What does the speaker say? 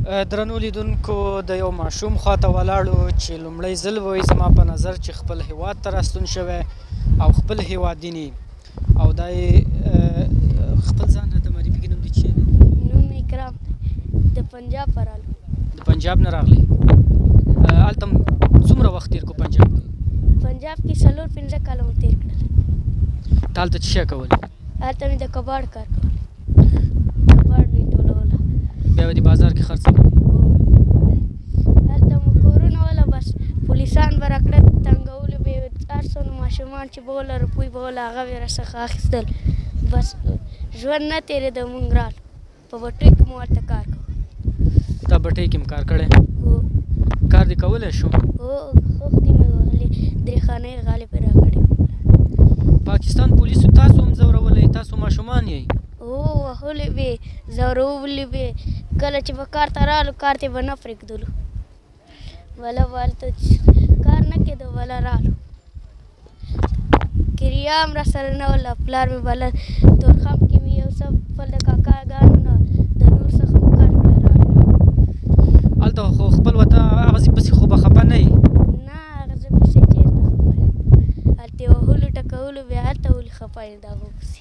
درنو لیدونکو د یو ماشوم خواته ولاړو چې لومړی ځل به وي زما په نظر چې خپل هیواد ته راستون شوی او خپل هیوادین او دا یې خپل ځان راته معرفي کړي. نوم دې چی دی؟ نوم مې اکرام د پنجاب نه راغلو. د پنجاب نه راغلی؟ هلته څومره وخت تېر کړو پنجاب کې؟ پنجاب کې 4-5 کاله مو تېر کړل. ته هلته څه شی کول؟ هلته مې د کباړ کار کول. کباړ مې ټولوله. بیا به دې بازار کې خرڅول؟ هلته مو کورونه وله بس پولیسان به راکړه تنګولو به یې هر څومره ماشومان چې به وله روپۍ به وله هغه به یې راڅخه اخیستل. بس ژوند نه تېرېده مونږ رالو په بټیو کې مو هلته کار کوو. تا بټۍ کې م کار کړی؟ کار دې کولی شو؟ هو خوښتې مې وهلې 3 خانۍ غالۍ پرې راغړې. پاکستان پولیسو تاسو هم ځورولی؟ تاسو ماشومان یئ؟ هو وهلې به ځورولې به کله چې به کار ته رالو کار ته به نه پرېږدلو وله به هلته کار نه کېده وله رالو. کریا هم راسره نه وله پلار مې بله تورخم کې مې یو څه خپل د کاکاګانو نه د نور څخه مو کار کړی رالو. هلته خو خپل وطن هغسې پسې خو به خفه نه یې؟ نه هغه زه پسې چېرته خفه یم. هلته یې وهلو ټکولو بیا هلته ولې خفه یم د هغو پسې.